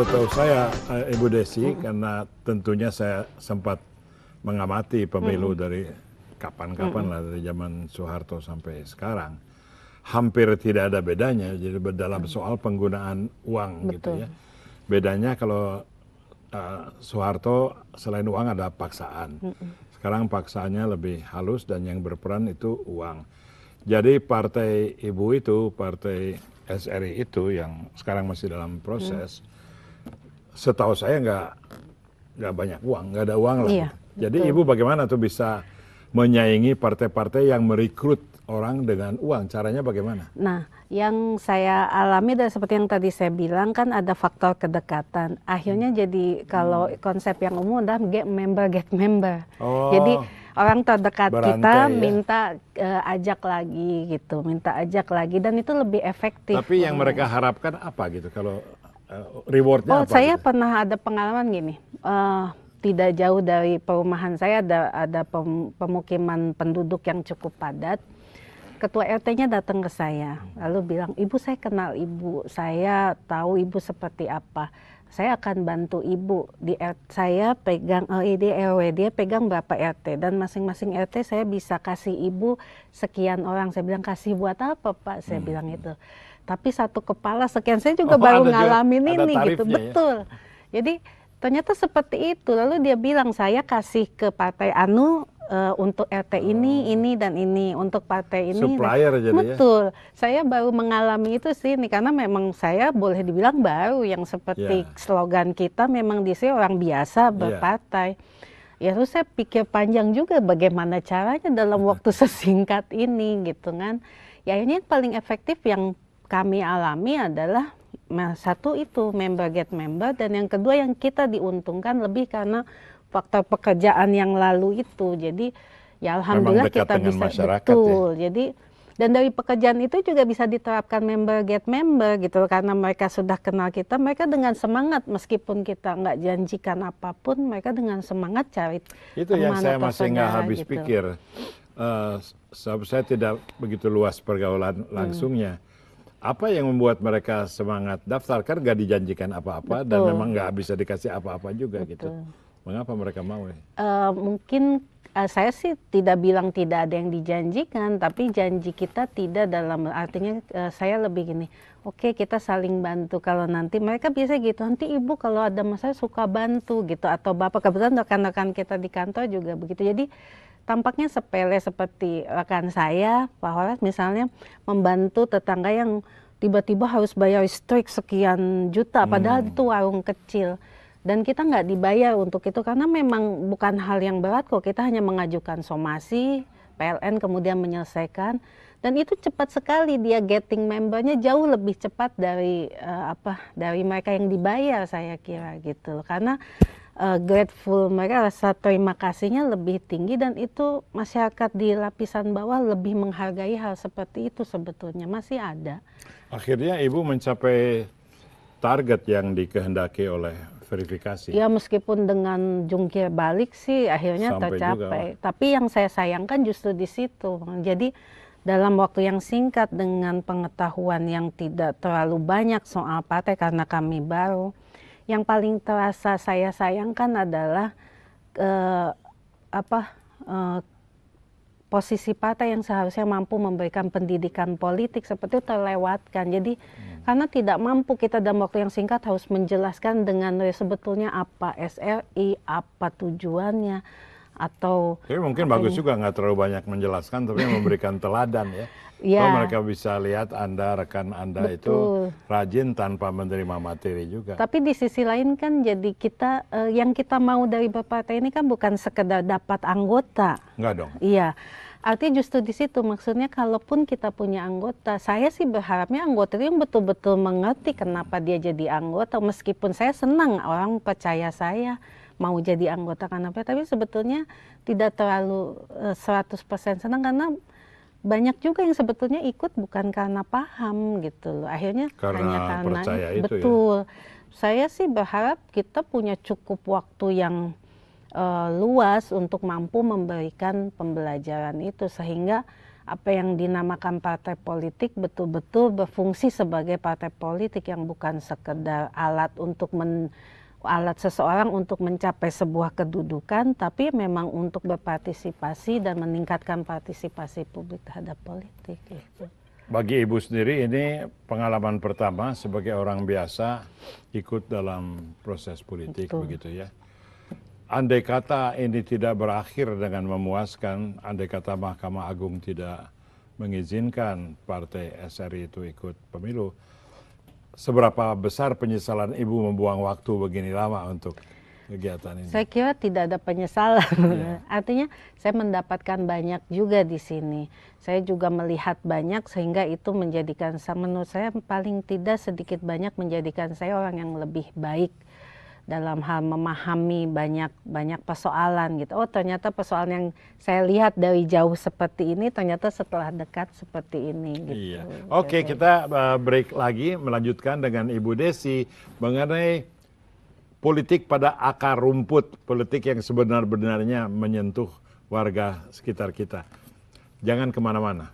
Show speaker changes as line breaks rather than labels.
setahu saya Ibu Desi, karena tentunya saya sempat mengamati pemilu dari kapan-kapan lah, dari zaman Soeharto sampai sekarang, hampir tidak ada bedanya. Jadi dalam soal penggunaan uang gitu ya. Bedanya kalau Soeharto selain uang ada paksaan. Sekarang paksaannya lebih halus dan yang berperan itu uang. Jadi partai Ibu itu, partai SRI itu yang sekarang masih dalam proses, setahu saya nggak banyak uang, nggak ada uang lah.
Iya,
jadi Ibu bagaimana tuh bisa menyaingi partai-partai yang merekrut orang dengan uang? Caranya bagaimana?
Nah, yang saya alami dan seperti yang tadi saya bilang kan ada faktor kedekatan. Akhirnya jadi kalau konsep yang umum adalah get member.
Oh,
Jadi orang terdekat
berantai,
kita
ya.
minta ajak lagi gitu, minta ajak lagi dan itu lebih efektif.
Tapi yang mereka harapkan apa gitu? Kalau rewardnya apa?
Saya
gitu?
pernah ada pengalaman gini. Tidak jauh dari perumahan saya ada pemukiman penduduk yang cukup padat. Ketua RT-nya datang ke saya, lalu bilang, "Ibu, saya kenal Ibu, saya tahu Ibu seperti apa. Saya akan bantu Ibu. Di saya pegang di RW, dia pegang berapa RT, dan masing-masing RT saya bisa kasih Ibu sekian orang." Saya bilang, "Kasih buat apa, Pak?" Saya bilang itu. Tapi satu kepala sekian, saya juga baru ngalamin ini gitu, betul. Jadi ternyata seperti itu. Lalu dia bilang, "Saya kasih ke partai anu untuk RT ini dan ini, untuk partai ini."
Supplier jadi
betul. Saya baru mengalami itu sih, karena memang saya boleh dibilang baru yang seperti slogan kita memang di sini orang biasa berpartai. Ya terus saya pikir panjang juga bagaimana caranya dalam waktu sesingkat ini gitu kan. Ya akhirnya yang paling efektif yang kami alami adalah satu itu member get member, dan yang kedua yang kita diuntungkan lebih karena faktor pekerjaan yang lalu itu. Jadi ya alhamdulillah kita bisa betul. Ya? Jadi dan dari pekerjaan itu juga bisa diterapkan member get member gitu, karena mereka sudah kenal kita, mereka dengan semangat meskipun kita nggak janjikan apapun, mereka dengan semangat cari
itu yang saya masih nggak habis pikir. Saya tidak begitu luas pergaulan langsungnya. Apa yang membuat mereka semangat daftar? Kan nggak dijanjikan apa-apa dan memang nggak bisa dikasih apa-apa juga gitu. Mengapa mereka mau?
Mungkin saya sih tidak bilang tidak ada yang dijanjikan, tapi janji kita tidak dalam artinya saya lebih gini, oke, kita saling bantu. Kalau nanti mereka biasa gitu, nanti Ibu kalau ada masalah suka bantu gitu, atau Bapak, kebetulan rekan-rekan kita di kantor juga begitu. Jadi tampaknya sepele seperti rekan saya, Pak Horas misalnya, membantu tetangga yang tiba-tiba harus bayar listrik sekian juta, padahal itu warung kecil. Dan kita nggak dibayar untuk itu, karena memang bukan hal yang berat kok, kita hanya mengajukan somasi, PLN kemudian menyelesaikan, dan itu cepat sekali dia getting membernya jauh lebih cepat dari dari mereka yang dibayar, saya kira gitu. Karena grateful mereka, rasa terima kasihnya lebih tinggi, dan itu masyarakat di lapisan bawah lebih menghargai hal seperti itu sebetulnya, masih ada.
Akhirnya Ibu mencapai target yang dikehendaki oleh verifikasi.
Ya meskipun dengan jungkir balik sih akhirnya
sampai
tercapai.
Juga.
Tapi yang saya sayangkan justru di situ. Jadi dalam waktu yang singkat dengan pengetahuan yang tidak terlalu banyak soal partai karena kami baru, yang paling terasa saya sayangkan adalah posisi partai yang seharusnya mampu memberikan pendidikan politik seperti itu terlewatkan. Jadi karena tidak mampu kita dalam waktu yang singkat harus menjelaskan dengan sebetulnya apa SRI, apa tujuannya, atau
tapi mungkin bagus juga nggak terlalu banyak menjelaskan, tapi memberikan teladan ya. Kalau mereka bisa lihat Anda, rekan Anda itu rajin tanpa menerima materi juga.
Tapi di sisi lain kan jadi kita, yang kita mau dari berpartai ini kan bukan sekedar dapat anggota.
Enggak dong.
Iya. Artinya justru di situ, maksudnya kalaupun kita punya anggota, saya sih berharapnya anggota itu yang betul-betul mengerti kenapa dia jadi anggota. Meskipun saya senang orang percaya saya mau jadi anggota karena apa, tapi sebetulnya tidak terlalu 100% senang, karena banyak juga yang sebetulnya ikut bukan karena paham gitu loh. Akhirnya hanya karena
percaya itu.
Betul. Ya? Saya sih berharap kita punya cukup waktu yang luas untuk mampu memberikan pembelajaran itu, sehingga apa yang dinamakan partai politik betul-betul berfungsi sebagai partai politik yang bukan sekedar alat untuk alat seseorang untuk mencapai sebuah kedudukan, tapi memang untuk berpartisipasi dan meningkatkan partisipasi publik terhadap politik. Gitu.
Bagi Ibu sendiri ini pengalaman pertama sebagai orang biasa ikut dalam proses politik. Betul. Begitu ya. Andai kata ini tidak berakhir dengan memuaskan, andai kata Mahkamah Agung tidak mengizinkan partai SRI itu ikut pemilu, seberapa besar penyesalan Ibu membuang waktu begini lama untuk kegiatan ini?
Saya kira tidak ada penyesalan. Yeah. Artinya saya mendapatkan banyak juga di sini. Saya juga melihat banyak sehingga itu menjadikan, menurut saya paling tidak sedikit banyak menjadikan saya orang yang lebih baik dalam hal memahami banyak persoalan gitu. Oh, ternyata persoalan yang saya lihat dari jauh seperti ini ternyata setelah dekat seperti ini gitu.
Iya. Oke, kita break lagi melanjutkan dengan Ibu Desi mengenai politik pada akar rumput, politik yang sebenar-benarnya menyentuh warga sekitar kita. Jangan kemana-mana.